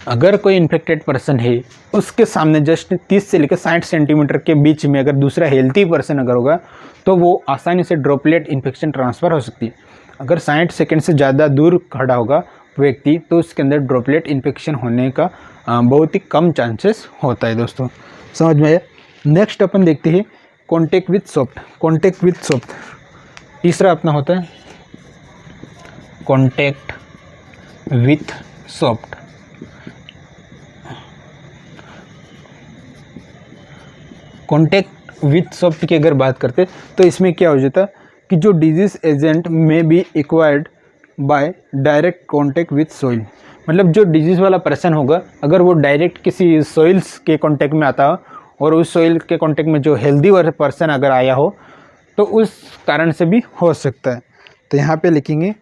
अगर कोई इन्फेक्टेड पर्सन है उसके सामने जस्ट 30 से लेकर 60 सेंटीमीटर के बीच में अगर दूसरा हेल्थी पर्सन अगर होगा तो वो आसानी से ड्रॉपलेट इन्फेक्शन ट्रांसफ़र हो सकती है। अगर 60 सेकंड से ज़्यादा दूर खड़ा होगा व्यक्ति तो उसके अंदर ड्रॉपलेट इन्फेक्शन होने का बहुत ही कम चांसेस होता है दोस्तों, समझ में आया। नेक्स्ट अपन देखते हैं कॉन्टेक्ट विथ सॉफ्ट। तीसरा अपना होता है contact with soft. Contact with soft की अगर बात करते तो इसमें क्या हो जाता कि जो डिजीज एजेंट में B acquired by direct contact with soil, मतलब जो डिजीज़ वाला पर्सन होगा अगर वो डायरेक्ट किसी सॉइल्स के कॉन्टेक्ट में आता हो और उस सॉइल के कॉन्टेक्ट में जो हेल्दी पर्सन अगर आया हो तो उस कारण से भी हो सकता है। तो यहाँ पे लिखेंगे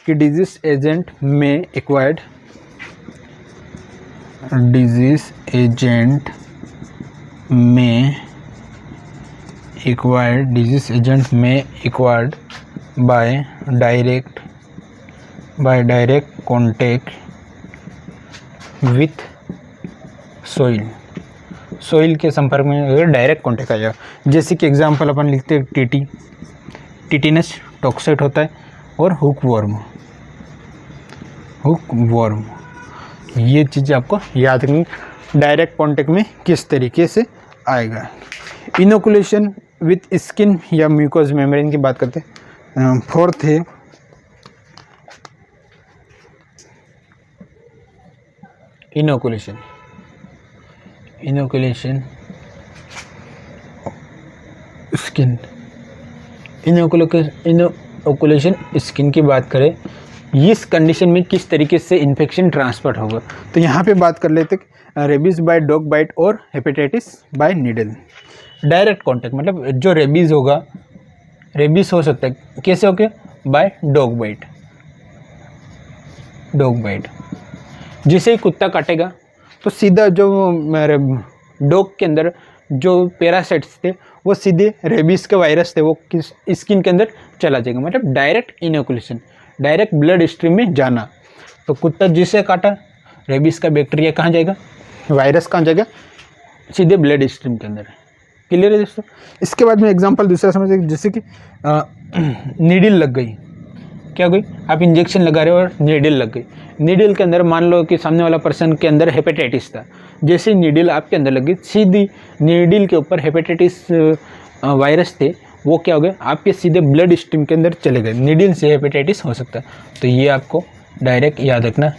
कि डिजीज एजेंट में acquired by direct contact with soil के संपर्क में अगर डायरेक्ट कॉन्टेक्ट आ जाएगा। जैसे कि एग्जांपल अपन लिखते हैं टिटिनस टॉक्साइट होता है और हुक वर्म, ये चीज़ें आपको याद रखनी डायरेक्ट कॉन्टेक्ट में किस तरीके से आएगा। इनोकुलेशन विथ स्किन या म्यूकोज मेम्ब्रेन की बात करते हैं। फोर्थ है इनोकुलेशन स्किन। इनोकुलेशन स्किन की बात करें, इस कंडीशन में किस तरीके से इन्फेक्शन ट्रांसफर होगा, तो यहाँ पे बात कर लेते रेबीज बाय डॉग बाइट और hepatitis by needle. Direct contact मतलब जो रेबीज होगा, रेबीज हो सकता है कैसे होके, बाय डॉग बाइट। जिसे ही कुत्ता काटेगा तो सीधा जो डॉग के अंदर जो पैरासाइट्स थे वो सीधे रेबीज के वायरस थे वो किस स्किन के अंदर चला जाएगा, मतलब direct inoculation, direct blood stream में जाना। तो कुत्ता जिसे काटा रेबीज का बैक्टीरिया कहाँ जाएगा, वायरस कहाँ जाएगा, सीधे ब्लड स्ट्रीम के अंदर। क्लियर है दोस्तों। इसके बाद में एग्जांपल दूसरा समझिए, जैसे कि नीडल लग गई, क्या हो गई, आप इंजेक्शन लगा रहे हो और नीडल लग गई। नीडल के अंदर मान लो कि सामने वाला पर्सन के अंदर हेपेटाइटिस था, जैसे ही नीडल आपके अंदर लगी सीधी नीडल के ऊपर हेपेटाइटिस वायरस थे, वो क्या हो गए आपके सीधे ब्लड स्ट्रीम के अंदर चले गए। नीडल से हेपेटाइटिस हो सकता है, तो ये आपको डायरेक्ट याद रखना।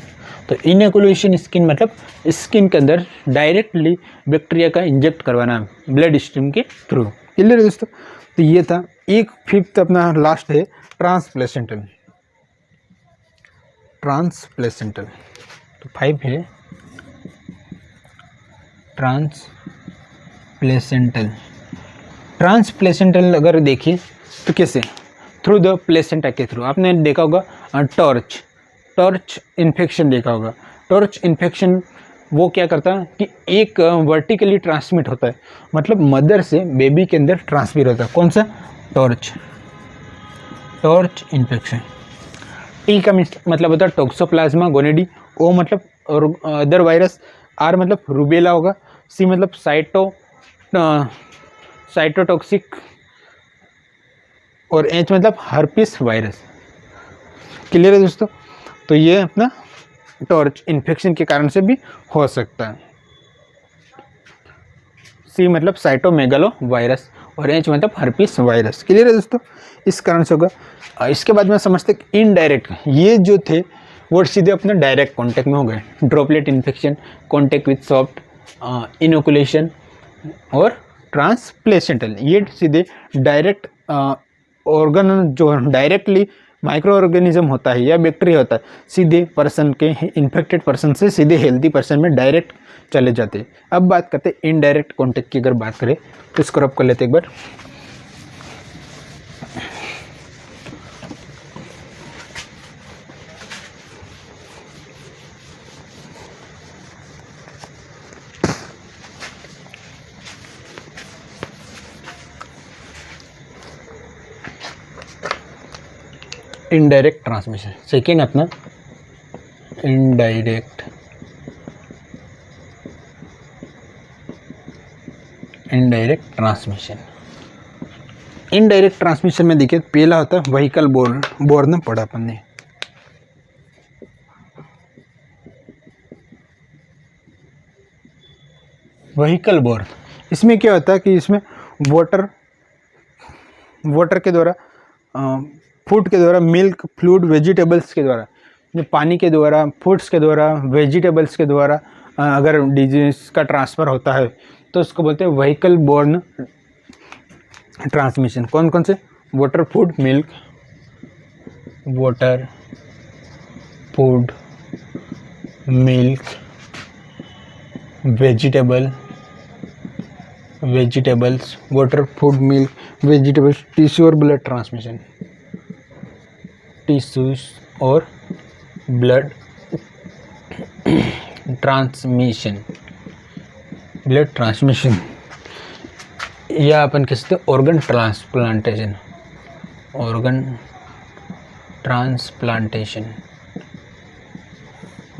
तो इनोकुलेशन स्किन मतलब स्किन के अंदर डायरेक्टली बैक्टीरिया का इंजेक्ट करवाना ब्लड स्ट्रीम के थ्रू। क्लियर है दोस्तों। तो ये था। एक फिफ्थ अपना लास्ट है ट्रांसप्लेसेंटल। तो 5 है ट्रांसप्लेसेंटल अगर देखिए तो कैसे, थ्रू द प्लेसेंटा के थ्रू। आपने देखा होगा टॉर्च इन्फेक्शन देखा होगा। टॉर्च इन्फेक्शन वो क्या करता है कि एक वर्टिकली ट्रांसमिट होता है, मतलब मदर से बेबी के अंदर ट्रांसफर होता है। कौन सा, टॉर्च इन्फेक्शन। टी का मतलब होता है टॉक्सोप्लाज्मा गोनेडी, ओ मतलब अदर वायरस, आर मतलब रूबेला होगा, सी मतलब साइटोटॉक्सिक और एच मतलब हर्पिस वायरस। क्लियर है दोस्तों। तो ये अपना टॉर्च इन्फेक्शन के कारण से भी हो सकता है। सी मतलब साइटोमेगालो वायरस और एच मतलब हर्पीस वायरस। क्लियर है दोस्तों, इस कारण से होगा। इसके बाद में समझते इनडायरेक्ट, ये जो थे वो सीधे अपने डायरेक्ट कॉन्टैक्ट में हो गए, droplet infection, contact with soft, inoculation और ट्रांसप्लेसेंटल, ये सीधे डायरेक्ट ऑर्गन जो डायरेक्टली माइक्रो ऑर्गेनिज्म होता है या बैक्टीरिया होता है, सीधे पर्सन के इन्फेक्टेड पर्सन से सीधे हेल्दी पर्सन में डायरेक्ट चले जाते हैं। अब बात करते हैं इनडायरेक्ट कॉन्टैक्ट की। अगर बात करें तो इसको रब कर लेते एक बार। इनडायरेक्ट ट्रांसमिशन, सेकेंड अपना इनडायरेक्ट ट्रांसमिशन। इनडायरेक्ट ट्रांसमिशन में देखिए पहला होता है व्हीकल बोर्न पढ़ा अपन ने। व्हीकल बोर्न, इसमें क्या होता है कि इसमें वाटर के द्वारा, फूड के द्वारा, मिल्क, फ्लूइड, वेजिटेबल्स के द्वारा, पानी के द्वारा, फूड्स के द्वारा, वेजिटेबल्स के द्वारा अगर डिजीज का ट्रांसफ़र होता है तो उसको बोलते हैं व्हीकल बोर्न ट्रांसमिशन। कौन कौन से? Water, food, milk, water, food, milk, vegetables, water, food, milk, vegetables, tissue और ब्लड ट्रांसमिशन, टिश्यूज और ब्लड ट्रांसमिशन, ब्लड ट्रांसमिशन, या अपन कह सकते हैं ऑर्गन ट्रांसप्लांटेशन,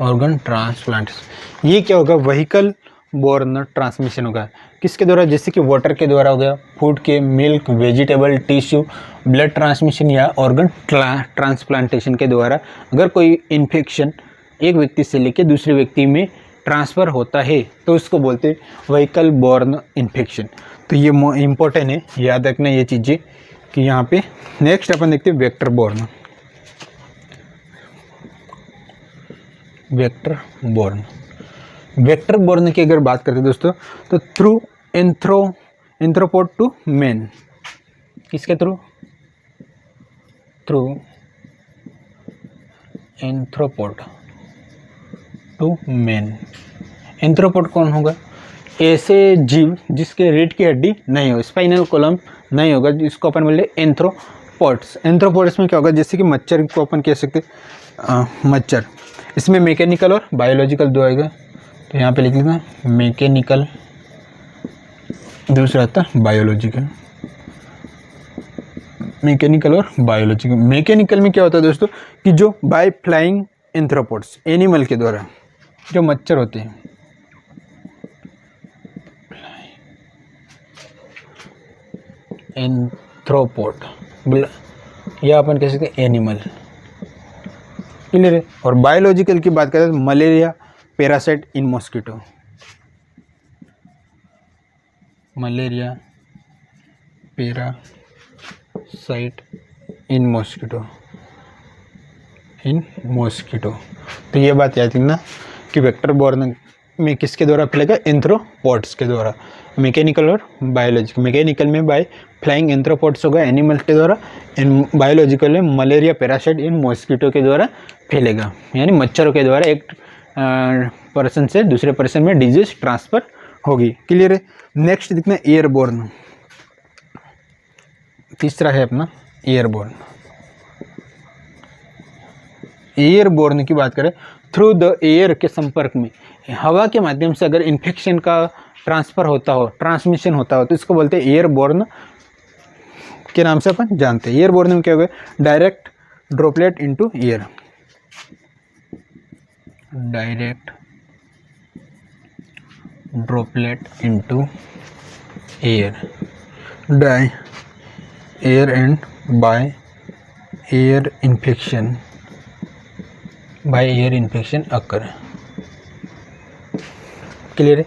ऑर्गन ट्रांसप्लांटेशन। ये क्या होगा? व्हीकल बोर्न ट्रांसमिशन होगा। किसके द्वारा? जैसे कि वाटर के द्वारा हो गया, फूड के, milk, vegetable, tissue, blood transmission या ऑर्गन ट्रांसप्लांटेशन के द्वारा अगर कोई इन्फेक्शन एक व्यक्ति से लेकर दूसरे व्यक्ति में ट्रांसफ़र होता है तो उसको बोलते हैं व्हीकल बोर्न इन्फेक्शन। तो ये इम्पोर्टेंट है, याद रखना ये चीज़ें कि यहाँ पे। नेक्स्ट अपन देखते हैं वेक्टर बोर्न। वेक्टर बोर्न की अगर बात करते हैं दोस्तों तो थ्रू एंथ्रोपोड टू मैन। किसके थ्रू? Through arthropod to man. Arthropod कौन होगा? ऐसे जीव जिसके रीढ़ की हड्डी नहीं हो, स्पाइनल कॉलम नहीं होगा, जिसको अपन बोलते हैं एंथ्रोपोड्स। एंथ्रोपोड्स में क्या होगा? जैसे कि मच्छर को अपन कह सकते मच्छर, इसमें मैकेनिकल और बायोलॉजिकल दो आएगा, तो यहाँ पे लिख लेना मैकेनिकल, दूसरा आता है बायोलॉजिकल। मैकेनिकल और बायोलॉजिकल। मैकेनिकल में क्या होता है दोस्तों कि जो बाय फ्लाइंग एंथ्रोपोड्स, एनिमल के द्वारा जो मच्छर होते हैं, एंथ्रोपोड या अपन कह सकते हैं एनिमल। क्लियर है? और बायोलॉजिकल की बात करें तो मलेरिया पैरासाइट इन मॉस्किटो, मलेरिया पैरासाइट इन मॉस्किटो। तो ये बात याद रखना कि वेक्टर बोर्न में किसके द्वारा फैलेगा? एंथ्रोपोड्स के द्वारा। मैकेनिकल और बायोलॉजिकल। मैकेनिकल में बाय फ्लाइंग एंथ्रोपोड्स होगा एनिमल के द्वारा, बायोलॉजिकल में मलेरिया पैरासाइट इन मॉस्किटो के द्वारा फैलेगा, यानी मच्छरों के द्वारा एक पर्सन से दूसरे पर्सन में डिजीज ट्रांसफर होगी। क्लियर है? नेक्स्ट देखना एयरबोर्न। तीसरा है अपना एयरबोर्न। एयरबोर्न की बात करें, थ्रू द एयर के संपर्क में, हवा के माध्यम से अगर इन्फेक्शन का ट्रांसफ़र होता हो, ट्रांसमिशन होता हो, तो इसको बोलते हैं एयरबोर्न के नाम से अपन जानते हैं। एयरबोर्न में क्या होगा? Direct droplet into air, direct droplet into air, air and by air infection occur. Clear है?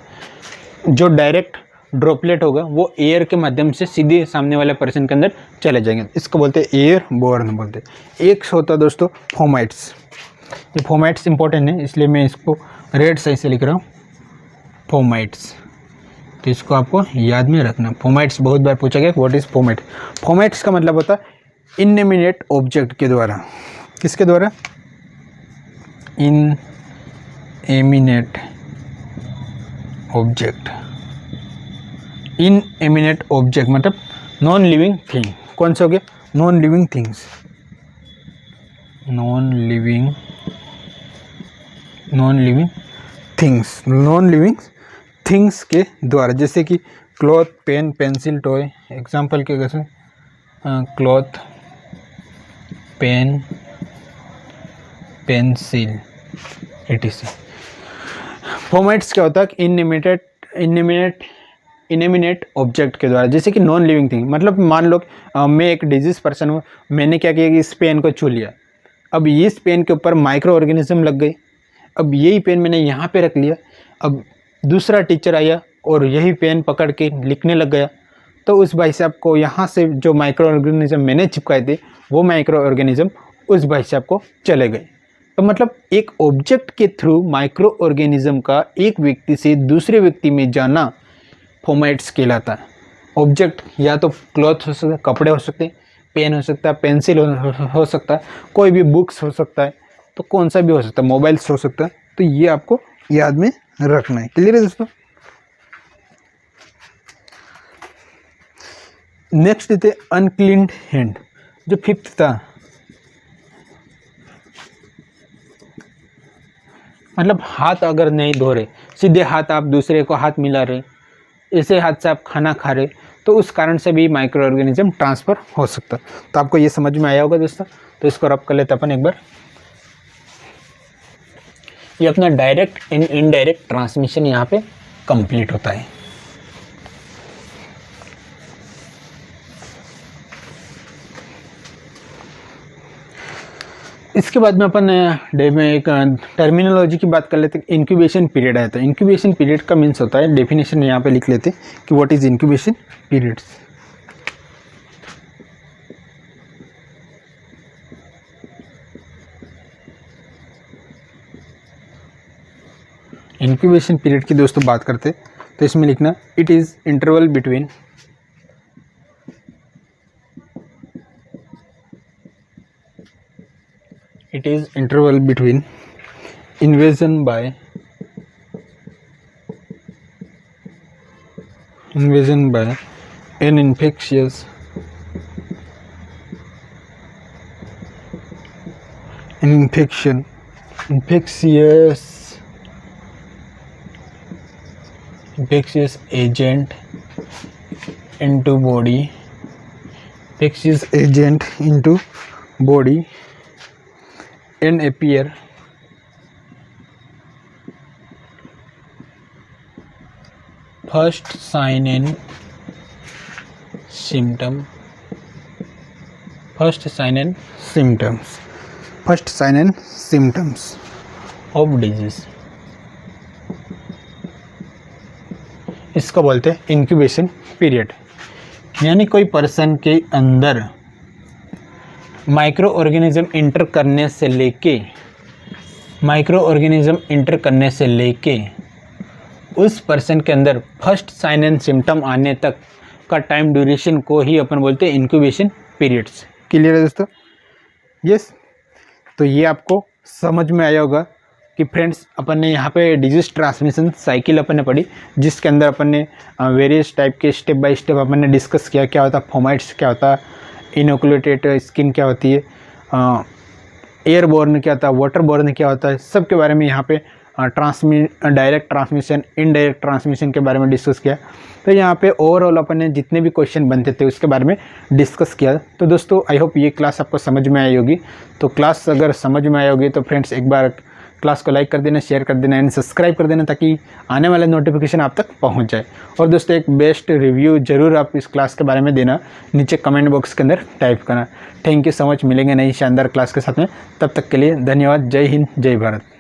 जो डायरेक्ट ड्रॉपलेट होगा वो एयर के माध्यम से सीधे सामने वाले पर्सन के अंदर चले जाएंगे, इसको बोलते हैं एयर बोर्न बोलते हैं। एक होता है दोस्तों फोमाइट्स, ये फोमाइट्स इंपॉर्टेंट है इसलिए मैं इसको रेड साइज से लिख रहा हूँ, फोमाइट्स। तो इसको आपको याद में रखना। फोमाइट्स बहुत बार पूछा गया व्हाट इज फोमाइट। फोमाइट्स का मतलब होता है इनएमिनेट ऑब्जेक्ट के द्वारा, किसके द्वारा, इनएमिनेट ऑब्जेक्ट। इनएमिनेट ऑब्जेक्ट मतलब नॉन लिविंग थिंग। कौन से हो गए, non living things, non living things, non living things के द्वारा, जैसे कि cloth, pen, pencil, toy. Example के कैसे, cloth, pen, pencil etc। Fomites क्या होता है, इनएमिनेट ऑब्जेक्ट के द्वारा, जैसे कि नॉन लिविंग थिंग। मतलब मान लो मैं एक डिजीज पर्सन हूँ, मैंने क्या किया कि इस पेन को छू लिया, अब इस पेन के ऊपर माइक्रो ऑर्गेनिज्म लग गई, अब यही पेन मैंने यहाँ पे रख लिया, अब दूसरा टीचर आया और यही पेन पकड़ के लिखने लग गया, तो उस भाई साहब को यहाँ से जो माइक्रो ऑर्गेनिज्म मैंने चिपकाए थे वो माइक्रो ऑर्गेनिज्म उस भाई साहब को चले गए। तो मतलब एक ऑब्जेक्ट के थ्रू माइक्रो ऑर्गेनिज्म का एक व्यक्ति से दूसरे व्यक्ति में जाना फोमाइट्स कहलाता है। ऑब्जेक्ट या तो क्लॉथ हो सकता है, कपड़े हो सकते हैं, पेन हो सकता है, पेंसिल हो सकता है, कोई भी बुक्स हो सकता है, तो कौन सा भी हो सकता है, मोबाइल्स हो सकता है। तो ये आपको याद में रखना है। क्लियर है दोस्तों। नेक्स्ट थे अनक्लीन्ड हैंड, जो फिफ्थ था, मतलब हाथ अगर नहीं धो रहे, सीधे हाथ आप दूसरे को हाथ मिला रहे, ऐसे हाथ से आप खाना खा रहे, तो उस कारण से भी माइक्रो ऑर्गेनिज्म ट्रांसफ़र हो सकता है। तो आपको ये समझ में आया होगा दोस्तों। तो इसको रब कर लेते अपन एक बार। ये अपना डायरेक्ट एंड इनडायरेक्ट ट्रांसमिशन यहाँ पे कंप्लीट होता है। इसके बाद में अपन डे में एक टर्मिनोलॉजी की बात कर लेते हैं। इंक्यूबेशन पीरियड आया था। इंक्यूबेशन पीरियड का मीन्स होता है, डेफिनेशन यहाँ पे लिख लेते हैं कि what is incubation periods. Incubation period की दोस्तों बात करते तो इसमें लिखना it is interval between invasion by an infectious agent into body and appear first sign and symptoms of disease। इसको बोलते हैं इंक्यूबेशन पीरियड। यानी कोई पर्सन के अंदर माइक्रो ऑर्गेनिज्म इंटर करने से लेके उस पर्सन के अंदर फर्स्ट साइन एंड सिम्टम आने तक का टाइम ड्यूरेशन को ही अपन बोलते हैं इंक्यूबेशन पीरियड्स। क्लियर है दोस्तों? यस। तो ये आपको समझ में आया होगा कि फ्रेंड्स अपन ने यहाँ पे डिजीज ट्रांसमिशन साइकिल अपन ने पढ़ी, जिसके अंदर अपन ने वेरियस टाइप के स्टेप बाय स्टेप अपन ने डिस्कस किया। क्या होता है फोमाइट्स, क्या होता है इनोकुलेटेड स्किन, क्या होती है एयरबोर्न, क्या होता है वाटरबोर्न, क्या होता है, सब के बारे में यहाँ पे डायरेक्ट ट्रांसमिशन, इनडायरेक्ट ट्रांसमिशन के बारे में डिस्कस किया। तो यहाँ पे ओवरऑल अपन ने जितने भी क्वेश्चन बनते थे उसके बारे में डिस्कस किया। तो दोस्तों आई होप ये क्लास आपको समझ में आई होगी। तो क्लास अगर समझ में आई होगी तो फ्रेंड्स एक बार क्लास को लाइक कर देना, शेयर कर देना एंड सब्सक्राइब कर देना, ताकि आने वाले नोटिफिकेशन आप तक पहुंच जाए। और दोस्तों एक बेस्ट रिव्यू जरूर आप इस क्लास के बारे में देना, नीचे कमेंट बॉक्स के अंदर टाइप करना। Thank you so much. मिलेंगे नई शानदार क्लास के साथ में, तब तक के लिए धन्यवाद। जय हिंद, जय भारत।